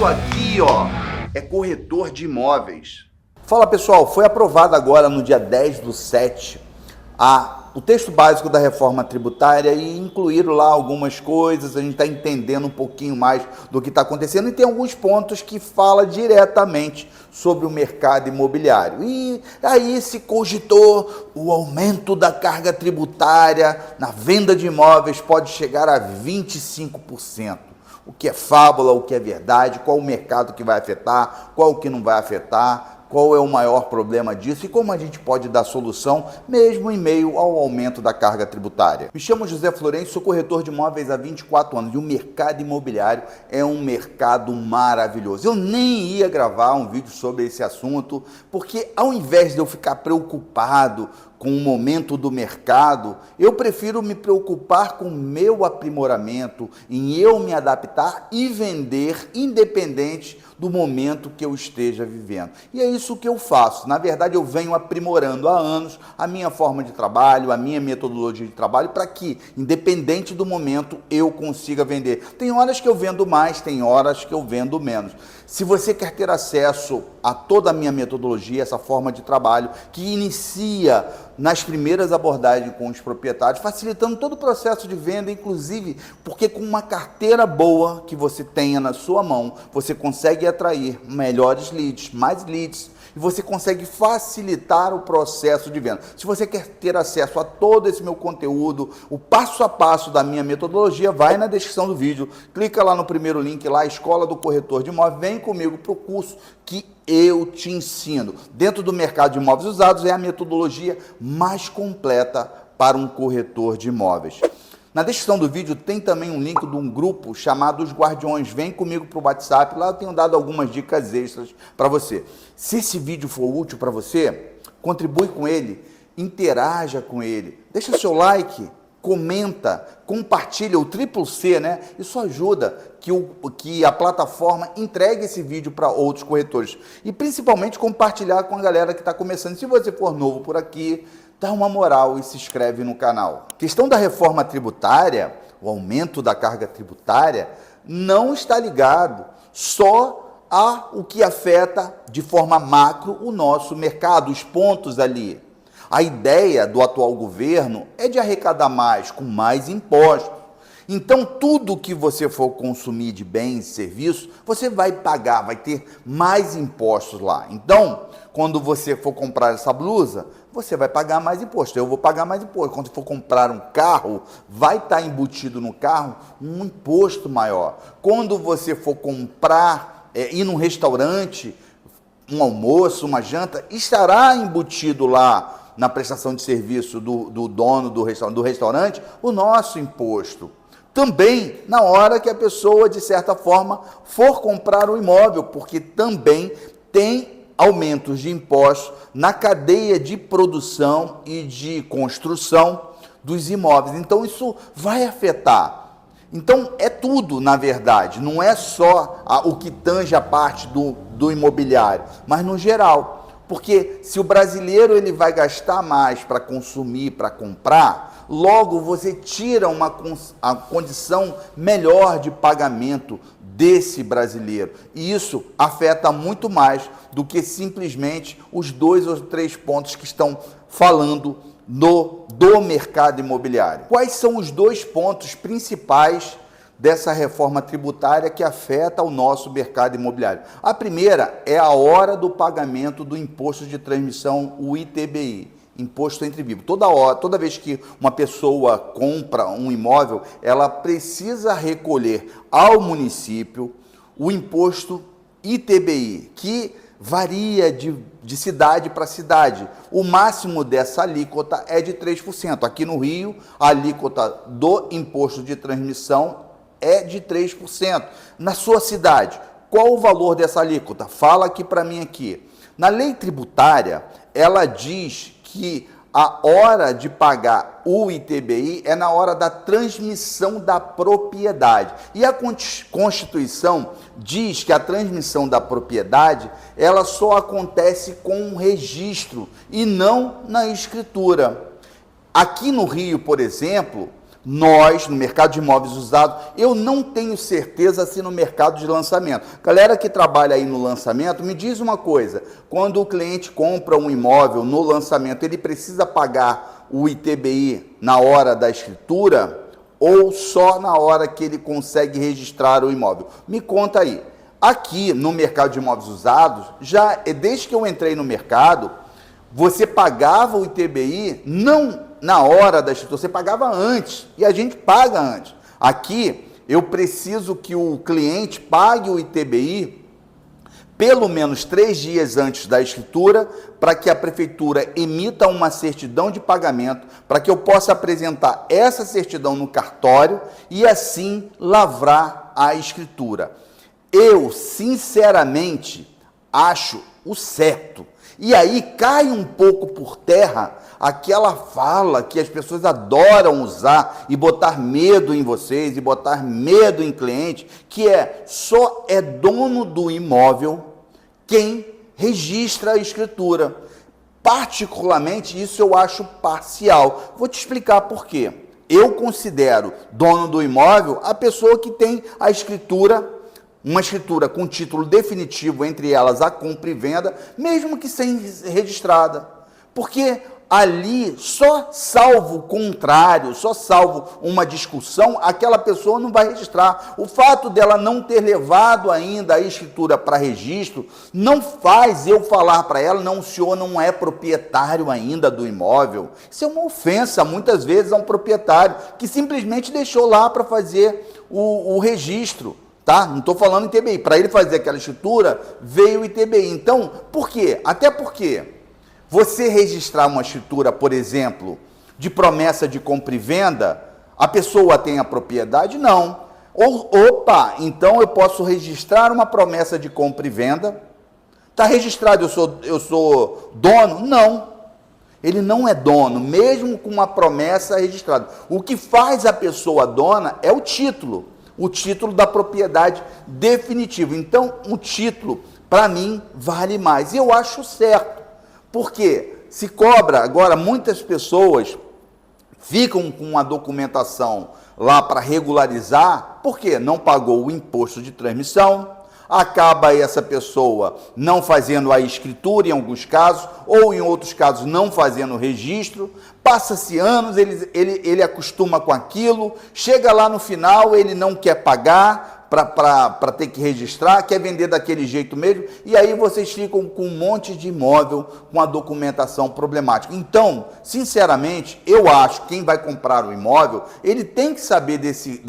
Isso aqui, ó, é corretor de imóveis. Fala pessoal, foi aprovado agora no dia 10/7 o texto básico da reforma tributária e incluíram lá algumas coisas, a gente está entendendo um pouquinho mais do que está acontecendo e tem alguns pontos que fala diretamente sobre o mercado imobiliário. E aí se cogitou o aumento da carga tributária na venda de imóveis pode chegar a 25%. O que é fábula, o que é verdade, qual o mercado que vai afetar, qual o que não vai afetar, qual é o maior problema disso e como a gente pode dar solução mesmo em meio ao aumento da carga tributária. Me chamo José Florencio, sou corretor de imóveis há 24 anos e o mercado imobiliário é um mercado maravilhoso. Eu nem ia gravar um vídeo sobre esse assunto porque ao invés de eu ficar preocupado com o momento do mercado, eu prefiro me preocupar com o meu aprimoramento, em eu me adaptar e vender independente do momento que eu esteja vivendo. E é isso que eu faço. Na verdade, eu venho aprimorando há anos a minha forma de trabalho, a minha metodologia de trabalho, para que, independente do momento, eu consiga vender. Tem horas que eu vendo mais, tem horas que eu vendo menos. Se você quer ter acesso a toda a minha metodologia, essa forma de trabalho, que inicia nas primeiras abordagens com os proprietários, facilitando todo o processo de venda, inclusive porque com uma carteira boa que você tenha na sua mão, você consegue atrair melhores leads, mais leads, e você consegue facilitar o processo de venda. Se você quer ter acesso a todo esse meu conteúdo, o passo a passo da minha metodologia, vai na descrição do vídeo, clica lá no primeiro link, lá, Escola do Corretor de Imóveis, vem comigo para o curso que eu te ensino. Dentro do mercado de imóveis usados, é a metodologia mais completa para um corretor de imóveis. Na descrição do vídeo tem também um link de um grupo chamado Os Guardiões. Vem comigo para o WhatsApp, lá eu tenho dado algumas dicas extras para você. Se esse vídeo for útil para você, contribui com ele, interaja com ele, deixa seu like, comenta, compartilha, o C, né? Isso ajuda que a plataforma entregue esse vídeo para outros corretores. E principalmente compartilhar com a galera que está começando. Se você for novo por aqui, dá uma moral e se inscreve no canal. Questão da reforma tributária, o aumento da carga tributária, não está ligado só a o que afeta de forma macro o nosso mercado, os pontos ali. A ideia do atual governo é de arrecadar mais, com mais impostos. Então, tudo que você for consumir de bens e serviços, você vai pagar, vai ter mais impostos lá. Então, quando você for comprar essa blusa, você vai pagar mais imposto. Eu vou pagar mais imposto. Quando for comprar um carro, vai estar embutido no carro um imposto maior. Quando você for comprar, ir num restaurante, um almoço, uma janta, estará embutido lá na prestação de serviço do dono do restaurante o nosso imposto. Também na hora que a pessoa, de certa forma, for comprar um imóvel, porque também tem aumentos de impostos na cadeia de produção e de construção dos imóveis. Então, isso vai afetar. Então, é tudo, na verdade, não é só o que tange a parte do imobiliário, mas no geral. Porque se o brasileiro ele vai gastar mais para consumir, para comprar, logo você tira a condição melhor de pagamento desse brasileiro. E isso afeta muito mais do que simplesmente os 2 ou 3 pontos que estão falando do mercado imobiliário. Quais são os 2 pontos principais dessa reforma tributária que afeta o nosso mercado imobiliário? A primeira é a hora do pagamento do imposto de transmissão, o ITBI, imposto entre vivos. Toda vez que uma pessoa compra um imóvel, ela precisa recolher ao município o imposto ITBI, que varia de cidade para cidade. O máximo dessa alíquota é de 3%. Aqui no Rio, a alíquota do imposto de transmissão é de 3%. Na sua cidade, qual o valor dessa alíquota? Fala aqui para mim aqui. Na lei tributária, ela diz que a hora de pagar o ITBI é na hora da transmissão da propriedade. E a Constituição diz que a transmissão da propriedade, ela só acontece com um registro e não na escritura. Aqui no Rio, por exemplo, Nós, no mercado de imóveis usados, eu não tenho certeza se no mercado de lançamento. Galera que trabalha aí no lançamento, me diz uma coisa, quando o cliente compra um imóvel no lançamento, ele precisa pagar o ITBI na hora da escritura ou só na hora que ele consegue registrar o imóvel? Me conta aí. Aqui no mercado de imóveis usados, já desde que eu entrei no mercado, você pagava o ITBI não na hora da escritura, você pagava antes, e a gente paga antes. Aqui, eu preciso que o cliente pague o ITBI pelo menos 3 dias antes da escritura, para que a prefeitura emita uma certidão de pagamento, para que eu possa apresentar essa certidão no cartório e assim lavrar a escritura. Eu, sinceramente, acho o certo. E aí cai um pouco por terra aquela fala que as pessoas adoram usar e botar medo em vocês, e botar medo em cliente, que só é dono do imóvel quem registra a escritura. Particularmente, isso eu acho parcial. Vou te explicar por quê. Eu considero dono do imóvel a pessoa que tem a escritura, uma escritura com título definitivo, entre elas a compra e venda, mesmo que sem registrada. Porque ali, só salvo o contrário, só salvo uma discussão, aquela pessoa não vai registrar. O fato dela não ter levado ainda a escritura para registro, não faz eu falar para ela, não, o senhor não é proprietário ainda do imóvel. Isso é uma ofensa, muitas vezes, a um proprietário, que simplesmente deixou lá para fazer o registro. Tá? Não estou falando ITBI. Para ele fazer aquela escritura, veio o ITBI. Então, por quê? Até porque você registrar uma escritura, por exemplo, de promessa de compra e venda, a pessoa tem a propriedade? Não. Opa, então eu posso registrar uma promessa de compra e venda? Está registrado, eu sou dono? Não. Ele não é dono, mesmo com uma promessa registrada. O que faz a pessoa dona é o título da propriedade definitiva. Então, o título, para mim, vale mais. E eu acho certo. Porque se cobra, agora muitas pessoas ficam com a documentação lá para regularizar, porque não pagou o imposto de transmissão, acaba essa pessoa não fazendo a escritura em alguns casos, ou em outros casos não fazendo o registro, passa-se anos, ele acostuma com aquilo, chega lá no final, ele não quer pagar para ter que registrar, quer vender daquele jeito mesmo, e aí vocês ficam com um monte de imóvel com a documentação problemática. Então, sinceramente, eu acho que quem vai comprar o imóvel, ele tem que saber desse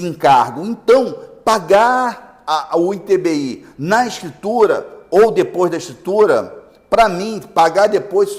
encargo. Então, pagar o ITBI na escritura ou depois da escritura, para mim, pagar depois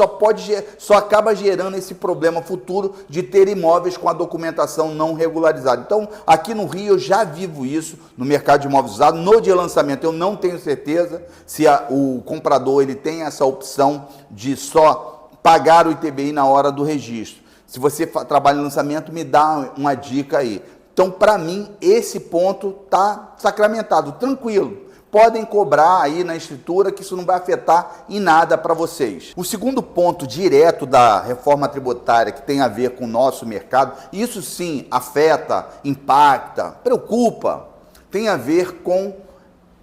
só acaba gerando esse problema futuro de ter imóveis com a documentação não regularizada. Então, aqui no Rio eu já vivo isso no mercado de imóveis usados. No dia de lançamento eu não tenho certeza se o comprador ele tem essa opção de só pagar o ITBI na hora do registro. Se você trabalha no lançamento, me dá uma dica aí. Então, para mim, esse ponto está sacramentado, tranquilo. Podem cobrar aí na escritura que isso não vai afetar em nada para vocês. O segundo ponto direto da reforma tributária que tem a ver com o nosso mercado, isso sim afeta, impacta, preocupa, tem a ver com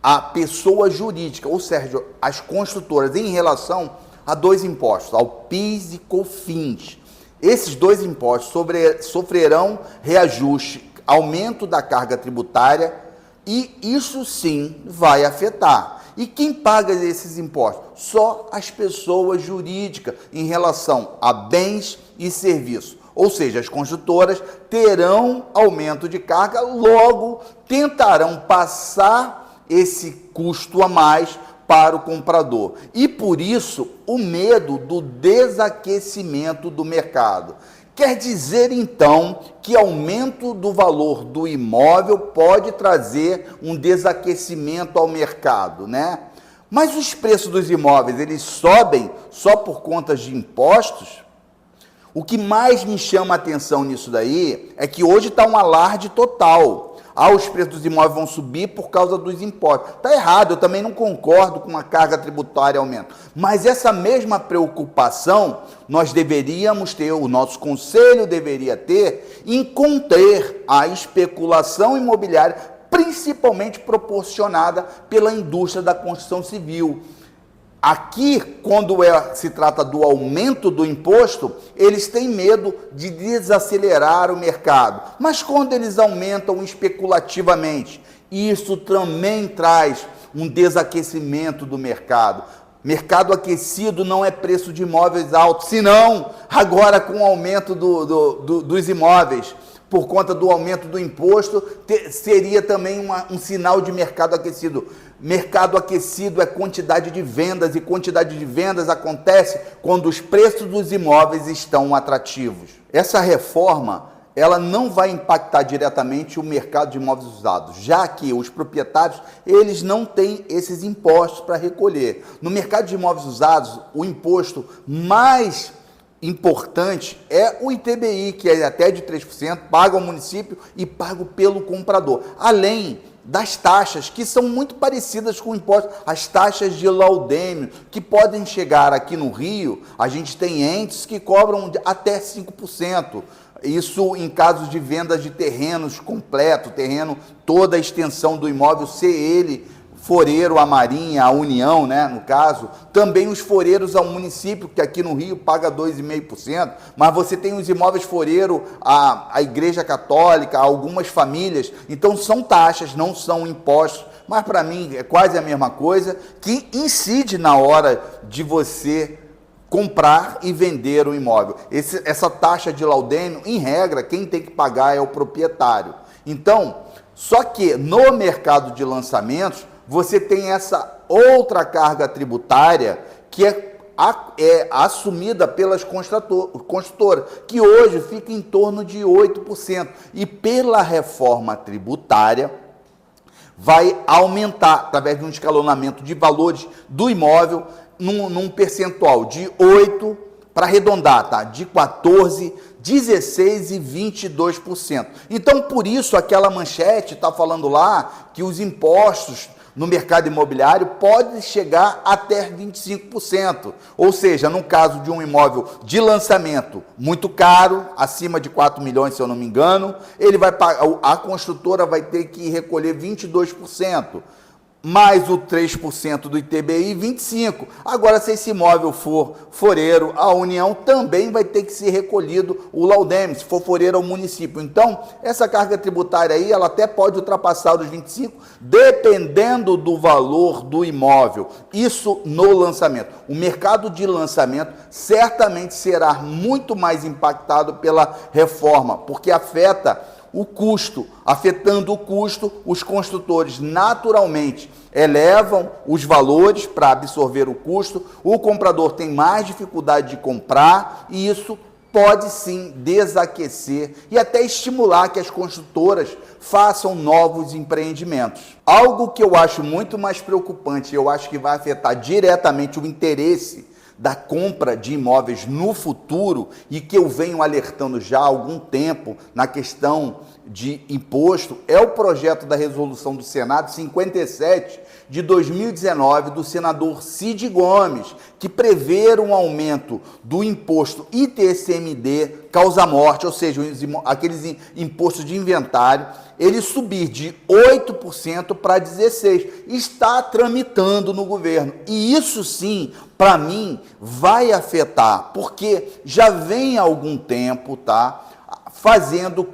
a pessoa jurídica, ou seja, as construtoras, em relação a 2 impostos, ao PIS e COFINS. Esses 2 impostos sofrerão reajuste, aumento da carga tributária, e isso sim vai afetar. E quem paga esses impostos? Só as pessoas jurídicas em relação a bens e serviços. Ou seja, as construtoras terão aumento de carga, logo tentarão passar esse custo a mais para o comprador. E por isso, o medo do desaquecimento do mercado. Quer dizer, então, que aumento do valor do imóvel pode trazer um desaquecimento ao mercado, né? Mas os preços dos imóveis, eles sobem só por conta de impostos? O que mais me chama a atenção nisso daí é que hoje está um alarde total. os preços dos imóveis vão subir por causa dos impostos. Está errado, eu também não concordo com a carga tributária aumento. Mas essa mesma preocupação nós deveríamos ter, o nosso conselho deveria ter, em conter a especulação imobiliária, principalmente proporcionada pela indústria da construção civil. Aqui, quando se trata do aumento do imposto, eles têm medo de desacelerar o mercado. Mas quando eles aumentam especulativamente, isso também traz um desaquecimento do mercado. Mercado aquecido não é preço de imóveis altos, senão agora com o aumento dos imóveis, por conta do aumento do imposto, seria também um sinal de mercado aquecido. Mercado aquecido é quantidade de vendas, e quantidade de vendas acontece quando os preços dos imóveis estão atrativos. Essa reforma, ela não vai impactar diretamente o mercado de imóveis usados, já que os proprietários, eles não têm esses impostos para recolher. No mercado de imóveis usados, o imposto mais importante é o ITBI, que é até de 3%, paga ao município e pago pelo comprador. Além das taxas, que são muito parecidas com o imposto, as taxas de laudêmio, que podem chegar aqui no Rio, a gente tem entes que cobram até 5%. Isso em casos de vendas de terrenos completo, terreno, toda a extensão do imóvel, ser ele foreiro à Marinha, à União, né, no caso, também os foreiros ao município, que aqui no Rio paga 2,5%, mas você tem os imóveis foreiro à Igreja Católica, a algumas famílias, então são taxas, não são impostos, mas para mim é quase a mesma coisa, que incide na hora de você comprar e vender o imóvel. Essa taxa de laudêmio, em regra, quem tem que pagar é o proprietário. Então, só que no mercado de lançamentos, você tem essa outra carga tributária que é assumida pelas construtoras, que hoje fica em torno de 8%. E pela reforma tributária, vai aumentar, através de um escalonamento de valores do imóvel, num percentual de 8%, para arredondar, tá? De 14%, 16% e 22%. Então, por isso, aquela manchete está falando lá que os impostos no mercado imobiliário pode chegar até 25%. Ou seja, no caso de um imóvel de lançamento muito caro, acima de 4 milhões, se eu não me engano, ele vai pagar, a construtora vai ter que recolher 22%. Mais o 3% do ITBI, 25%. Agora, se esse imóvel for foreiro, a União também vai ter que ser recolhido o laudêmio, se for foreiro ao município. Então, essa carga tributária aí, ela até pode ultrapassar os 25%, dependendo do valor do imóvel. Isso no lançamento. O mercado de lançamento certamente será muito mais impactado pela reforma, porque afeta o custo. Afetando o custo, os construtores naturalmente elevam os valores para absorver o custo, o comprador tem mais dificuldade de comprar e isso pode sim desaquecer e até estimular que as construtoras façam novos empreendimentos. Algo que eu acho muito mais preocupante, eu acho que vai afetar diretamente o interesse da compra de imóveis no futuro e que eu venho alertando já há algum tempo na questão de imposto, é o projeto da resolução do Senado 57 de 2019 do senador Cid Gomes, que prevê um aumento do imposto ITCMD causa-morte, ou seja, aqueles impostos de inventário, ele subir de 8% para 16%. Está tramitando no governo. E isso sim, para mim, vai afetar, porque já vem há algum tempo, tá, fazendo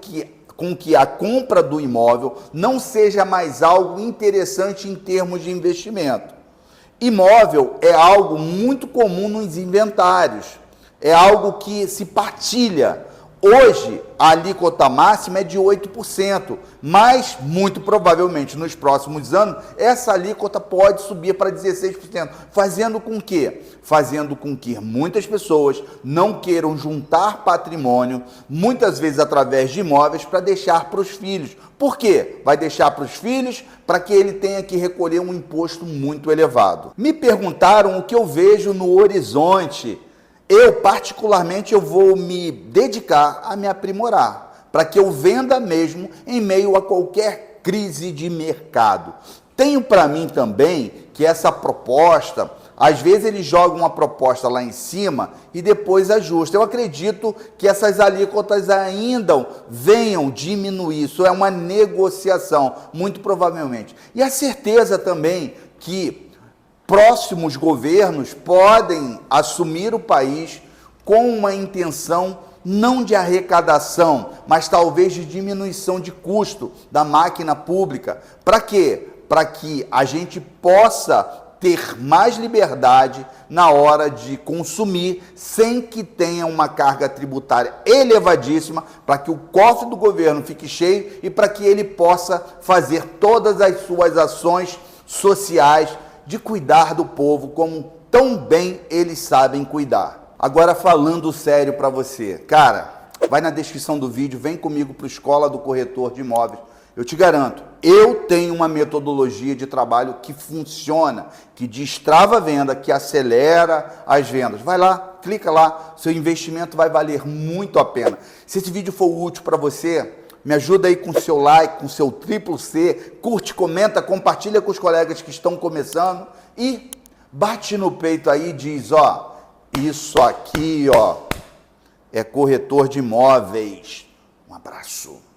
com que a compra do imóvel não seja mais algo interessante em termos de investimento. Imóvel é algo muito comum nos inventários, é algo que se partilha. Hoje, a alíquota máxima é de 8%, mas, muito provavelmente, nos próximos anos, essa alíquota pode subir para 16%, fazendo com que muitas pessoas não queiram juntar patrimônio, muitas vezes através de imóveis, para deixar para os filhos. Por quê? Vai deixar para os filhos para que ele tenha que recolher um imposto muito elevado. Me perguntaram o que eu vejo no horizonte. Eu, particularmente, eu vou me dedicar a me aprimorar, para que eu venda mesmo em meio a qualquer crise de mercado. Tenho para mim também que essa proposta, às vezes eles jogam uma proposta lá em cima e depois ajustam. Eu acredito que essas alíquotas ainda venham diminuir. Isso é uma negociação, muito provavelmente. E a certeza também que próximos governos podem assumir o país com uma intenção não de arrecadação, mas talvez de diminuição de custo da máquina pública. Para quê? Para que a gente possa ter mais liberdade na hora de consumir, sem que tenha uma carga tributária elevadíssima, para que o cofre do governo fique cheio e para que ele possa fazer todas as suas ações sociais de cuidar do povo, como tão bem eles sabem cuidar. Agora, falando sério para você, cara, vai na descrição do vídeo, vem comigo para a Escola do Corretor de Imóveis. Eu te garanto, eu tenho uma metodologia de trabalho que funciona, que destrava a venda, que acelera as vendas. Vai lá, clica lá, seu investimento vai valer muito a pena. Se esse vídeo for útil para você, me ajuda aí com seu like, com seu C, curte, comenta, compartilha com os colegas que estão começando e bate no peito aí e diz, ó, isso aqui, ó, é corretor de imóveis. Um abraço.